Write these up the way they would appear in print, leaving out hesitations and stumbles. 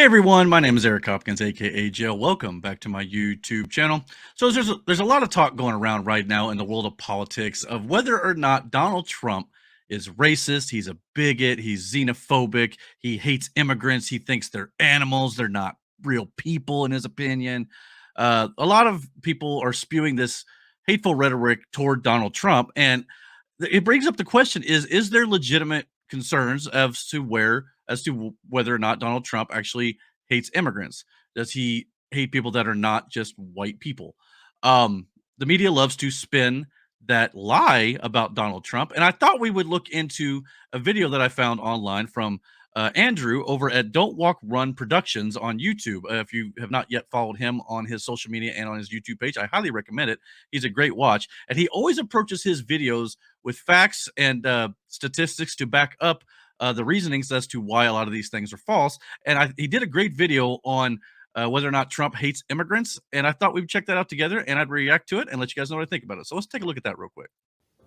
Hey everyone, my name is Eric Hopkins, aka JEL. Welcome back to my YouTube channel. So there's a lot of talk going around right now in the world of politics of whether or not Donald Trump is racist, he's a bigot, he's xenophobic, he hates immigrants, he thinks they're animals, they're not real people in his opinion. A lot of people are spewing this hateful rhetoric toward Donald Trump, and it brings up the question: is there legitimate concerns as to whether or not Donald Trump actually hates immigrants? Does he hate people that are not just white people? The media loves to spin that lie about Donald Trump, and I thought we would look into a video that I found online from Andrew over at Don't Walk Run Productions on YouTube. If you have not yet followed him on his social media and on his YouTube page, I highly recommend it. He's a great watch, and he always approaches his videos with facts and statistics to back up the reasonings as to why a lot of these things are false. And he did a great video on whether or not Trump hates immigrants, and I thought we'd check that out together, and I'd react to it and let you guys know what I think about it. So let's take a look at that real quick.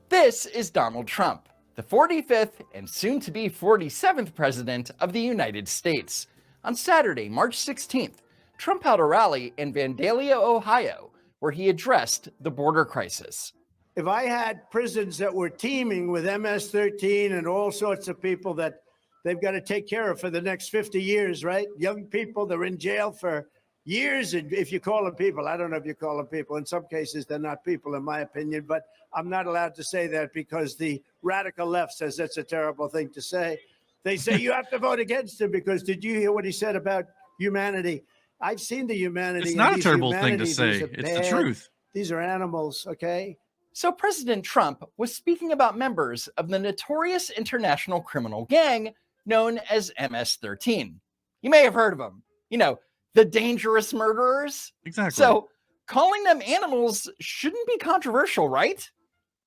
This is Donald Trump, the 45th and soon-to-be 47th president of the United States. On Saturday, March 16th, Trump held a rally in Vandalia, Ohio, where he addressed the border crisis. If I had prisons that were teeming with MS-13 and all sorts of people that they've got to take care of for the next 50 years, right? Young people, they're in jail for years. And if you call them people, I don't know if you call them people. In some cases, they're not people, in my opinion. But I'm not allowed to say that because the radical left says that's a terrible thing to say. They say you have to vote against him because did you hear what he said about humanity? I've seen the humanity. It's not a terrible thing to say. It's the truth. These are animals, okay? So President Trump was speaking about members of the notorious international criminal gang known as MS-13. You may have heard of them. You know, the dangerous murderers. Exactly. So calling them animals shouldn't be controversial, right?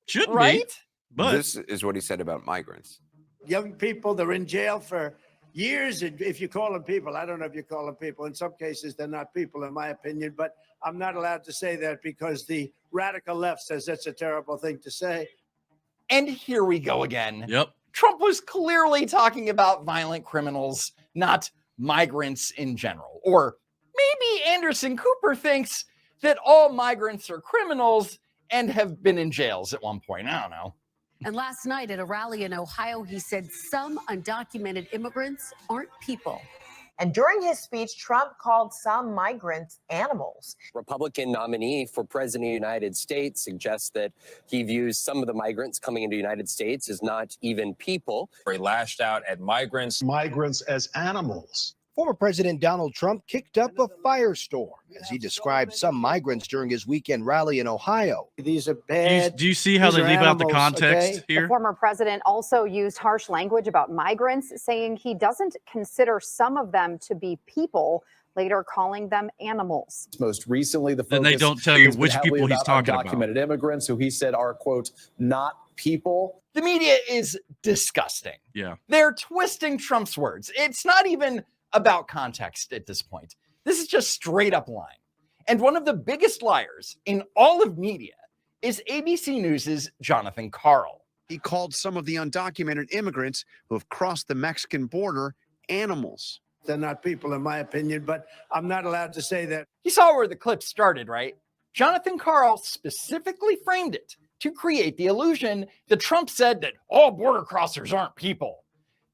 Shouldn't right? be. But this is what he said about migrants. Young people, they're in jail for years. And if you call them people, I don't know if you call them people. In some cases, they're not people, in my opinion. But I'm not allowed to say that because the radical left says that's a terrible thing to say. And here we go again. Yep. Trump was clearly talking about violent criminals, not migrants in general. Or maybe Anderson Cooper thinks that all migrants are criminals and have been in jails at one point. I don't know. And last night at a rally in Ohio, he said some undocumented immigrants aren't people. And during his speech, Trump called some migrants animals. Republican nominee for president of the United States suggests that he views some of the migrants coming into the United States as not even people. He lashed out at migrants. Migrants as animals. Former President Donald Trump kicked up a firestorm as he described some migrants during his weekend rally in Ohio. These are bad. Do you see how they leave out the context here? The former president also used harsh language about migrants, saying he doesn't consider some of them to be people, later calling them animals. Most recently, the focus then they don't tell you which people he's talking about. Undocumented immigrants who he said are, quote, not people. The media is disgusting. Yeah. They're twisting Trump's words. It's not even about context at this point. This is just straight up lying. And one of the biggest liars in all of media is ABC News's Jonathan Karl. He called some of the undocumented immigrants who have crossed the Mexican border animals. They're not people, in my opinion, but I'm not allowed to say that. You saw where the clip started, right? Jonathan Karl specifically framed it to create the illusion that Trump said that all border crossers aren't people.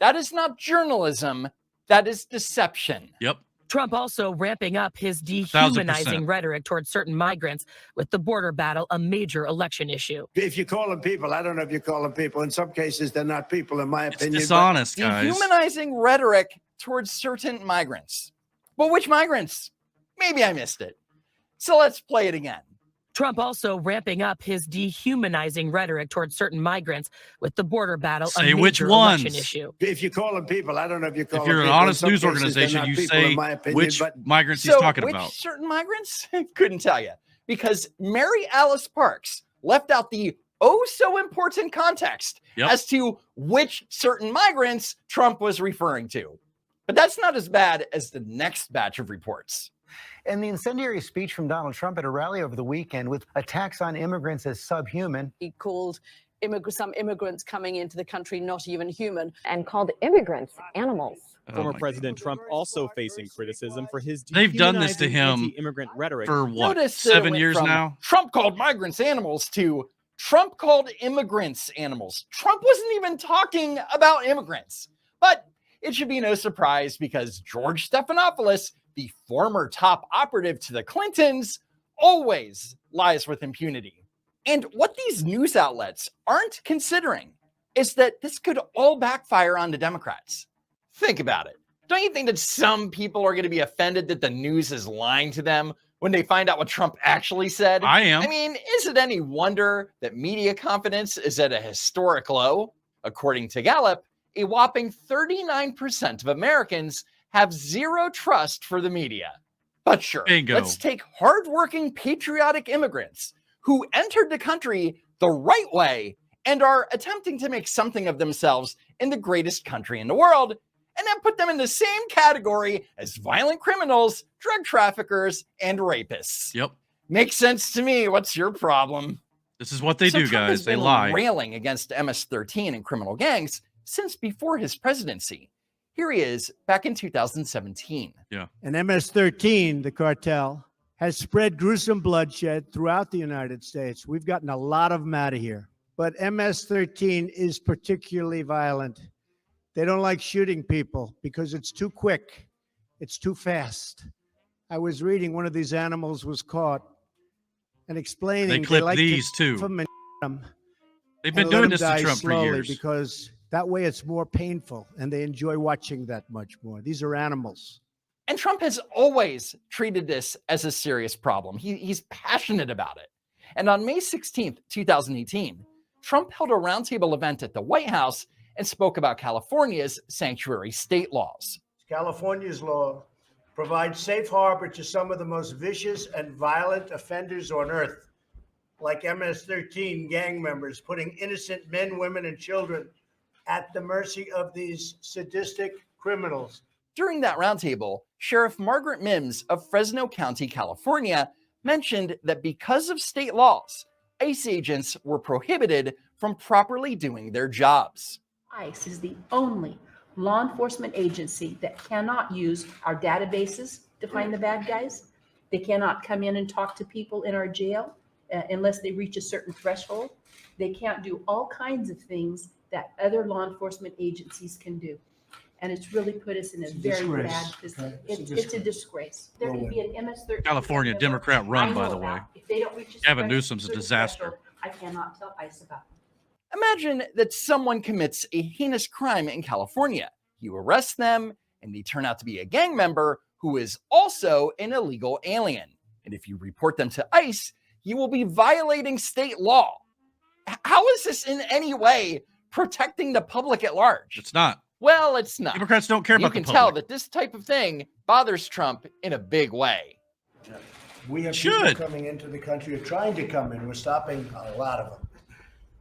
That is not journalism. That is deception. Yep. Trump also ramping up his dehumanizing rhetoric towards certain migrants, with the border battle a major election issue. If you call them people, I don't know if you call them people. In some cases, they're not people, in my opinion. It's dishonest, guys. Dehumanizing rhetoric towards certain migrants. But which migrants? Maybe I missed it. So let's play it again. Trump also ramping up his dehumanizing rhetoric towards certain migrants, with the border battle a major election issue. If you call them people, I don't know if you call them people. If you're an honest news organization, you say which migrants he's talking about. Which certain migrants? Couldn't tell you. Because Mary Alice Parks left out the so important context as to which certain migrants Trump was referring to. But that's not as bad as the next batch of reports. And the incendiary speech from Donald Trump at a rally over the weekend with attacks on immigrants as subhuman. He called some immigrants coming into the country not even human. And called immigrants animals. Former President Trump also facing criticism for his They've done this to him anti-immigrant rhetoric for what, Notice that it 7 went years from now? Trump called migrants animals to Trump called immigrants animals. Trump wasn't even talking about immigrants. But it should be no surprise because George Stephanopoulos, the former top operative to the Clintons, always lies with impunity. And what these news outlets aren't considering is that this could all backfire on the Democrats. Think about it. Don't you think that some people are going to be offended that the news is lying to them when they find out what Trump actually said? I am. I mean, is it any wonder that media confidence is at a historic low? According to Gallup, a whopping 39% of Americans have zero trust for the media. But sure, Bingo. Let's take hardworking, patriotic immigrants who entered the country the right way and are attempting to make something of themselves in the greatest country in the world, and then put them in the same category as violent criminals, drug traffickers, and rapists. Yep. Makes sense to me. What's your problem? This is what they do, Trump has guys. They been lie. railing against MS-13 and criminal gangs since before his presidency. Here he is back in 2017. Yeah. And MS-13, the cartel, has spread gruesome bloodshed throughout the United States. We've gotten a lot of them out of here. But MS-13 is particularly violent. They don't like shooting people because it's too quick. It's too fast. I was reading one of these animals was caught and explaining They clip like these too. They've been doing this to Trump for years. Because that way it's more painful and they enjoy watching that much more. These are animals. And Trump has always treated this as a serious problem. He's passionate about it. And on May 16th, 2018, Trump held a roundtable event at the White House and spoke about California's sanctuary state laws. California's law provides safe harbor to some of the most vicious and violent offenders on earth, like MS-13 gang members, putting innocent men, women, and children at the mercy of these sadistic criminals. During that roundtable, Sheriff Margaret Mims of Fresno County, California, mentioned that because of state laws, ICE agents were prohibited from properly doing their jobs. ICE is the only law enforcement agency that cannot use our databases to find the bad guys. They cannot come in and talk to people in our jail unless they reach a certain threshold. They can't do all kinds of things that other law enforcement agencies can do. And it's really put us in a very bad position. It's a disgrace. There could be an MS-13. California Democrat run, by the way. If they don't reach a Gavin certain Newsom's a disaster. threshold, I cannot tell ICE about it. Imagine that someone commits a heinous crime in California. You arrest them, and they turn out to be a gang member who is also an illegal alien. And if you report them to ICE, you will be violating state law. How is this in any way protecting the public at large? It's not. Well, it's not. Democrats don't care about the You can public. tell that this type of thing bothers Trump in a big way. We have people coming into the country or trying to come in. We're stopping a lot of them.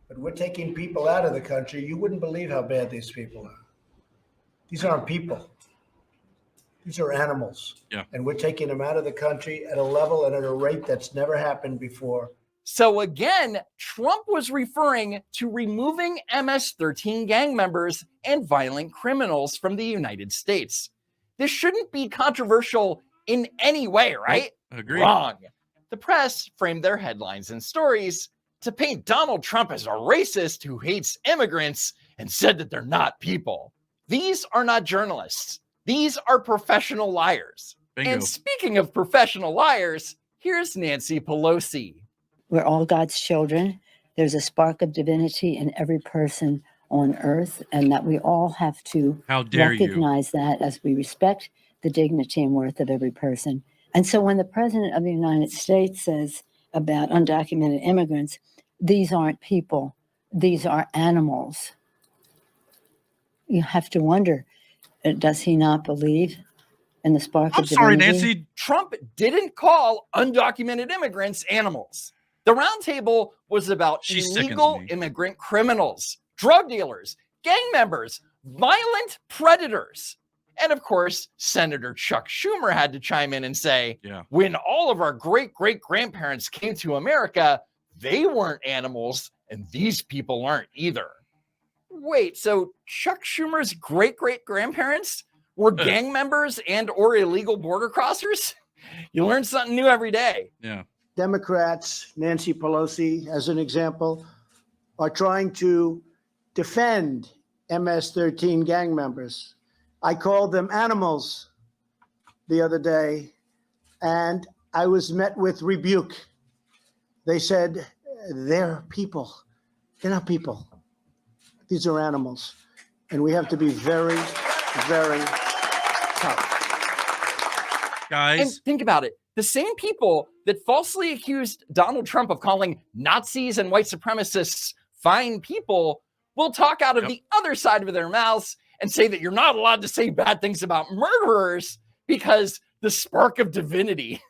But we're taking people out of the country. You wouldn't believe how bad these people are. These aren't people. These are animals. Yeah. And we're taking them out of the country at a level and at a rate that's never happened before. So again, Trump was referring to removing MS-13 gang members and violent criminals from the United States. This shouldn't be controversial in any way, right? Agreed. Wrong. The press framed their headlines and stories to paint Donald Trump as a racist who hates immigrants and said that they're not people. These are not journalists. These are professional liars. Bingo. And speaking of professional liars, here's Nancy Pelosi. We're all God's children. There's a spark of divinity in every person on earth, and that we all have to recognize that as we respect the dignity and worth of every person. And so when the President of the United States says about undocumented immigrants, these aren't people, these are animals, you have to wonder, does he not believe in the spark of divinity? Sorry, Nancy. Trump didn't call undocumented immigrants animals. The roundtable was about illegal immigrant criminals, drug dealers, gang members, violent predators. And of course, Senator Chuck Schumer had to chime in and say, when all of our great-great-grandparents came to America, they weren't animals, and these people aren't either. Wait, so Chuck Schumer's great-great-grandparents were gang members and or illegal border crossers? You learn something new every day. Yeah. Democrats, Nancy Pelosi, as an example, are trying to defend MS-13 gang members. I called them animals the other day, and I was met with rebuke. They said, they're people. They're not people. These are animals. And we have to be very, very tough. Guys. And think about it. The same people that falsely accused Donald Trump of calling Nazis and white supremacists fine people will talk out of the other side of their mouths and say that you're not allowed to say bad things about murderers because the spark of divinity.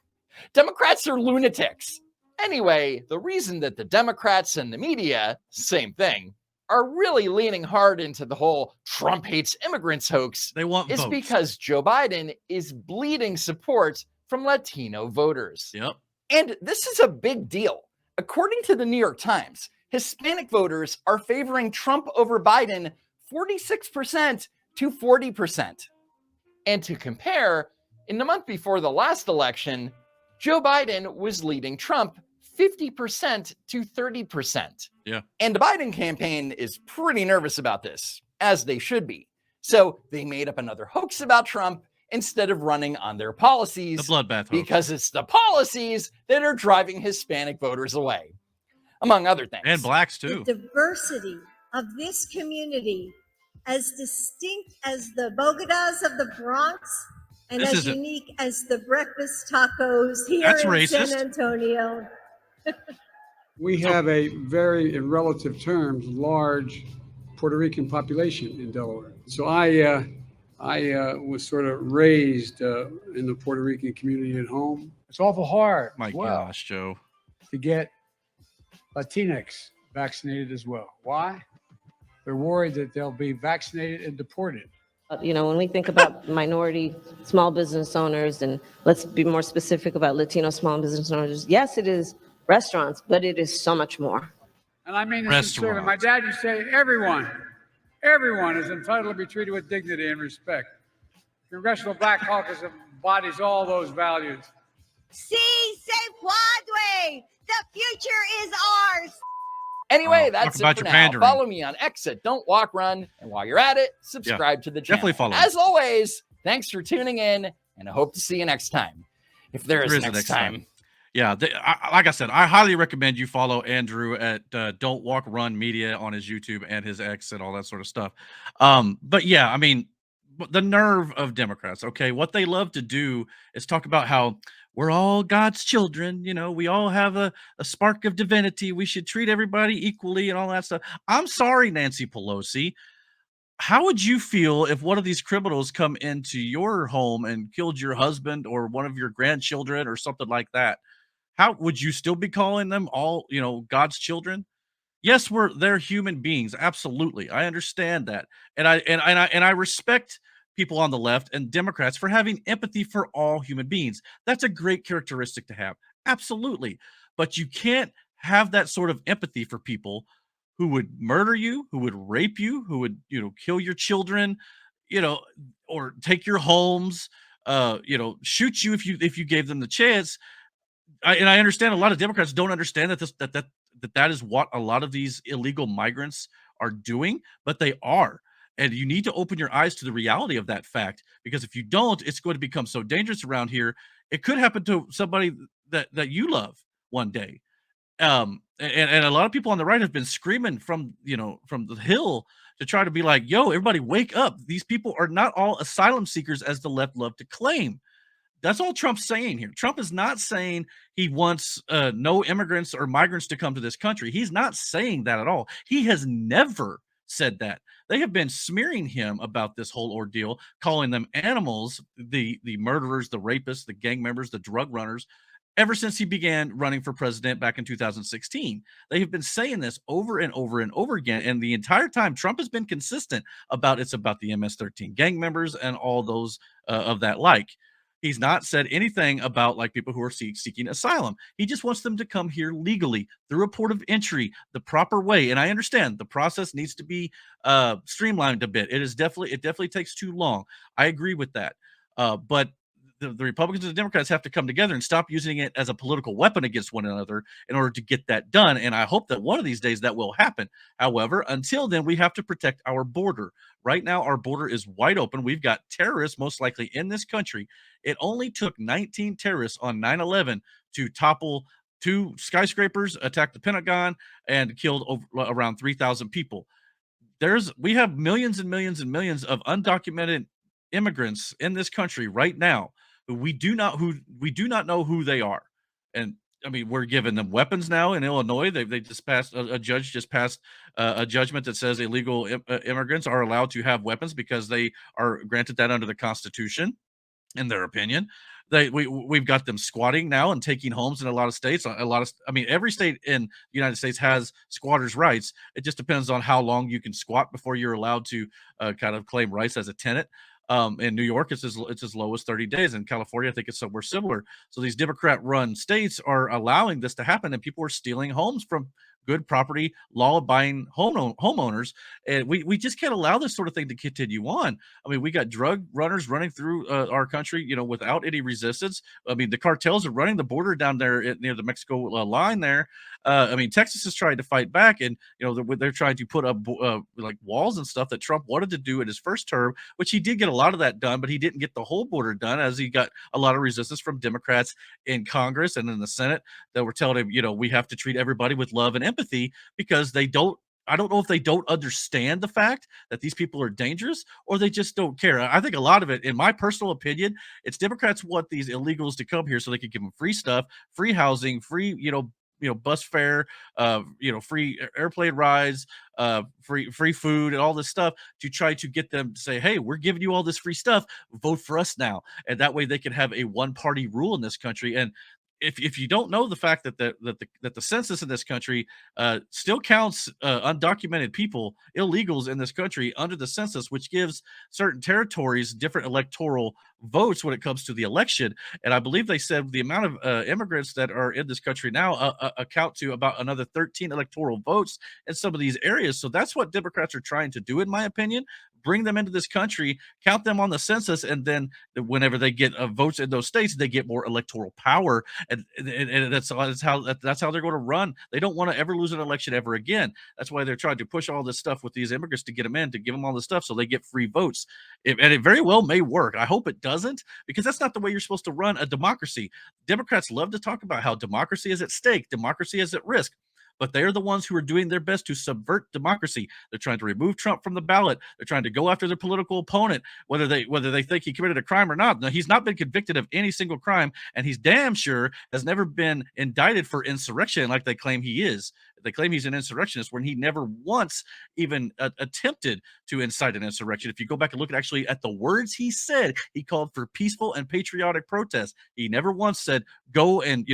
Democrats are lunatics. Anyway, the reason that the Democrats and the media, same thing, are really leaning hard into the whole Trump hates immigrants hoax is votes. because Joe Biden is bleeding support from Latino voters. Yep. And this is a big deal. According to the New York Times, Hispanic voters are favoring Trump over Biden 46% to 40%. And to compare, in the month before the last election, Joe Biden was leading Trump 50% to 30%. Yeah. And the Biden campaign is pretty nervous about this, as they should be. So they made up another hoax about Trump instead of running on their policies. The bloodbath hoax. Because it's the policies that are driving Hispanic voters away, among other things. And blacks too. The diversity of this community, as distinct as the Bogotas of the Bronx, and as unique as the breakfast tacos here in San Antonio. We have a very, in relative terms, large Puerto Rican population in Delaware. So I was sort of raised in the Puerto Rican community at home. It's awful hard. My gosh, Joe. To get Latinx vaccinated as well. Why? They're worried that they'll be vaccinated and deported. You know, when we think about minority small business owners, and let's be more specific about Latino small business owners, yes, it is restaurants, but it is so much more. And I mean this sincerely. My dad used to say, everyone is entitled to be treated with dignity and respect. Congressional Black Caucus embodies all those values. Sí, se puede. The future is ours. Anyway, that's talk it about for your now. pandering. Follow me on X at Don't Walk Run. And while you're at it, subscribe to the channel. Definitely follow. As always, thanks for tuning in, and I hope to see you next time. If there is a next time. Yeah, like I said, I highly recommend you follow Andrew at Don't Walk Run Media on his YouTube and his X and all that sort of stuff. But yeah, I mean, the nerve of Democrats, okay? What they love to do is talk about how we're all God's children. You know, we all have a spark of divinity. We should treat everybody equally and all that stuff. I'm sorry, Nancy Pelosi. How would you feel if one of these criminals come into your home and killed your husband or one of your grandchildren or something like that? How would you still be calling them all, you know, God's children? Yes, they're human beings. Absolutely. I understand that. And I respect people on the left and Democrats for having empathy for all human beings. That's a great characteristic to have. Absolutely. But you can't have that sort of empathy for people who would murder you, who would rape you, who would, you know, kill your children, you know, or take your homes, you know, shoot you if you gave them the chance. I understand a lot of Democrats don't understand that is what a lot of these illegal migrants are doing, but they are. And you need to open your eyes to the reality of that fact, because if you don't, it's going to become so dangerous around here. It could happen to somebody that you love one day. And a lot of people on the right have been screaming from the Hill to try to be like, yo, everybody wake up. These people are not all asylum seekers as the left love to claim. That's all Trump's saying here. Trump is not saying he wants no immigrants or migrants to come to this country. He's not saying that at all. He has never said that. They have been smearing him about this whole ordeal, calling them animals, the murderers, the rapists, the gang members, the drug runners, ever since he began running for president back in 2016. They have been saying this over and over and over again. And the entire time, Trump has been consistent about it's about the MS-13 gang members and all those of that like. He's not said anything about like people who are seeking asylum. He just wants them to come here legally through a port of entry, the proper way. And I understand the process needs to be streamlined a bit. It definitely takes too long. I agree with that. But the Republicans and the Democrats have to come together and stop using it as a political weapon against one another in order to get that done. And I hope that one of these days that will happen. However, until then, we have to protect our border. Right now, our border is wide open. We've got terrorists most likely in this country. It only took 19 terrorists on 9/11 to topple 2 skyscrapers, attack the Pentagon, and killed around 3,000 people. We have millions and millions and millions of undocumented immigrants in this country right now who we do not know who they are. And I mean, we're giving them weapons now in Illinois. They just passed a judge just passed a judgment that says illegal immigrants are allowed to have weapons because they are granted that under the Constitution, in their opinion. We've got them squatting now and taking homes in a lot of states. I mean, every state in the United States has squatters' rights. It just depends on how long you can squat before you're allowed to kind of claim rights as a tenant. In New York, it's as low as 30 days. In California, I think it's somewhere similar. So these Democrat-run states are allowing this to happen, and people are stealing homes from good property, law-abiding homeowners. And we just can't allow this sort of thing to continue on. I mean, we got drug runners running through our country, without any resistance. I mean, the cartels are running the border down there near the Mexico line there. I mean, Texas has tried to fight back, and they're trying to put up like walls and stuff that Trump wanted to do in his first term, which he did get a lot of that done, but he didn't get the whole border done, as he got a lot of resistance from Democrats in Congress and in the Senate that were telling him, we have to treat everybody with love and empathy, because I don't know if they don't understand the fact that these people are dangerous, or they just don't care. I think a lot of it, in my personal opinion, it's Democrats want these illegals to come here so they can give them free stuff, free housing, free, bus fare, free airplane rides, free food, and all this stuff, to try to get them to say, hey, we're giving you all this free stuff, vote for us now. And that way they can have a one-party rule in this country. And if you don't know the fact that the census in this country still counts undocumented people, illegals in this country under the census, which gives certain territories different electoral votes when it comes to the election. And I believe they said the amount of immigrants that are in this country now account to about another 13 electoral votes in some of these areas. So that's what Democrats are trying to do, in my opinion. Bring them into this country, count them on the census, and then whenever they get votes in those states, they get more electoral power, and that's how they're going to run. They don't want to ever lose an election ever again. That's why they're trying to push all this stuff with these immigrants to get them in, to give them all this stuff so they get free votes. And it very well may work. I hope it doesn't, because that's not the way you're supposed to run a democracy. Democrats love to talk about how democracy is at stake, democracy is at risk. But they're the ones who are doing their best to subvert democracy. They're trying to remove Trump from the ballot. They're trying to go after their political opponent, whether they think he committed a crime or not. No, he's not been convicted of any single crime, and he's damn sure has never been indicted for insurrection like they claim he is. They claim he's an insurrectionist when he never once even attempted to incite an insurrection. If you go back and look at the words he said, he called for peaceful and patriotic protest. He never once said, go and,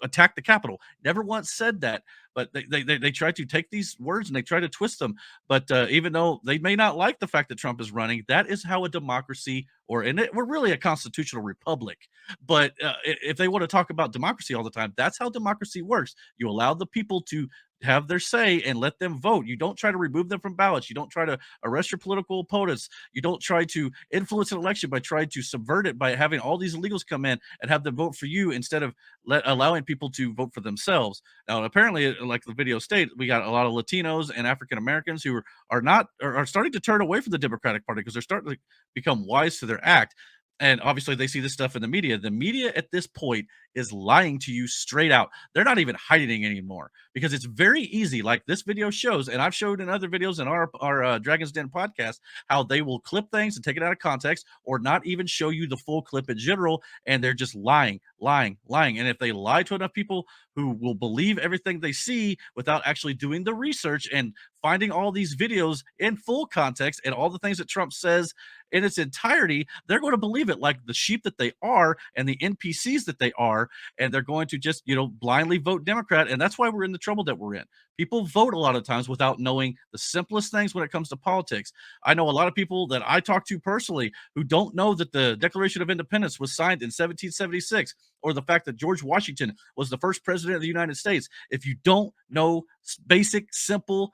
attack the Capitol. Never once said that. But they try to take these words and they try to twist them. But even though they may not like the fact that Trump is running, that is how a democracy, we're really a constitutional republic. But if they want to talk about democracy all the time, that's how democracy works. You allow the people to have their say and let them vote. You don't try to remove them from ballots. You don't try to arrest your political opponents. You don't try to influence an election by trying to subvert it by having all these illegals come in and have them vote for you instead of allowing people to vote for themselves. Now, apparently, like the video stated, we got a lot of Latinos and African Americans who are starting to turn away from the Democratic Party because they're starting to become wise to their act. And obviously they see this stuff in the media. The media at this point is lying to you straight out. They're not even hiding anymore, because it's very easy. Like this video shows, and I've showed in other videos in our Dragon's Den podcast, how they will clip things and take it out of context, or not even show you the full clip in general. And they're just lying. And if they lie to enough people who will believe everything they see without actually doing the research and finding all these videos in full context and all the things that Trump says in its entirety, they're going to believe it like the sheep that they are and the NPCs that they are. are, and they're going to just, blindly vote Democrat. And that's why we're in the trouble that we're in. People vote a lot of times without knowing the simplest things when it comes to politics. I know a lot of people that I talk to personally who don't know that the Declaration of Independence was signed in 1776, or the fact that George Washington was the first president of the United States. If you don't know basic, simple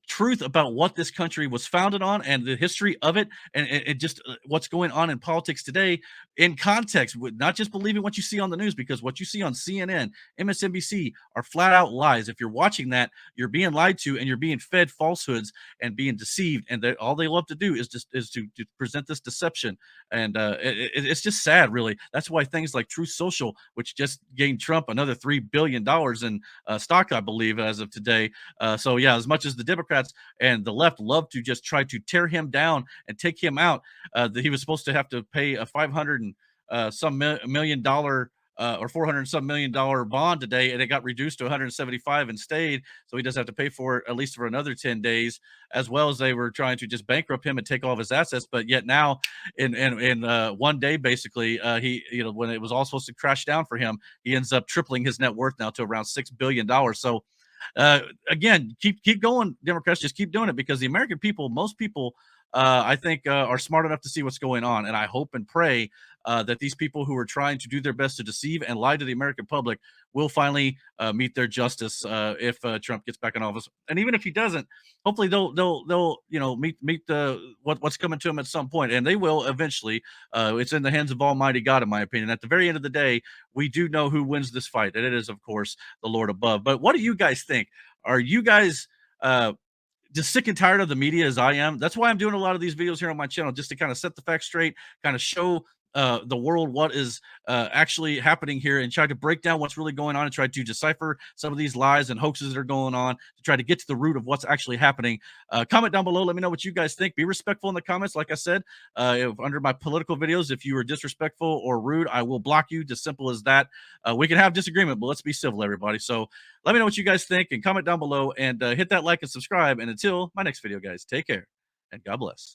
truth about what this country was founded on and the history of it, and just what's going on in politics today in context, with not just believing what you see on the news, because what you see on CNN, MSNBC are flat out lies. If you're watching that, you're being lied to and you're being fed falsehoods and being deceived, and all they love to do is to present this deception. And it's just sad, really. That's why things like Truth Social, which just gained Trump another $3 billion in stock, I believe, as of today. So yeah, as much as the Democrats and the left love to just try to tear him down and take him out, that he was supposed to have to pay a $500 million or $400 some million bond today, and it got reduced to 175 and stayed, so he doesn't have to pay for it at least for another 10 days, as well as they were trying to just bankrupt him and take all of his assets. But yet now in one day, basically, he, when it was all supposed to crash down for him, he ends up tripling his net worth now to around $6 billion. So again, keep going, Democrats, just keep doing it, because the American people, most people, I think, are smart enough to see what's going on. And I hope and pray that these people who are trying to do their best to deceive and lie to the American public will finally meet their justice if Trump gets back in office. And even if he doesn't, hopefully they'll meet what's coming to him at some point, and they will eventually. It's in the hands of Almighty God, in my opinion. At the very end of the day, we do know who wins this fight, and it is, of course, the Lord above. But what do you guys think? Are you guys just sick and tired of the media as I am? That's why I'm doing a lot of these videos here on my channel, just to kind of set the facts straight, kind of show the world what is actually happening here, and try to break down what's really going on, and try to decipher some of these lies and hoaxes that are going on, to try to get to the root of what's actually happening. Comment down below. Let me know what you guys think. Be respectful in the comments. Like I said, under my political videos, if you are disrespectful or rude, I will block you. Just simple as that. We can have disagreement, but let's be civil, everybody. So let me know what you guys think, and comment down below, and hit that like and subscribe. And until my next video, guys, take care and God bless.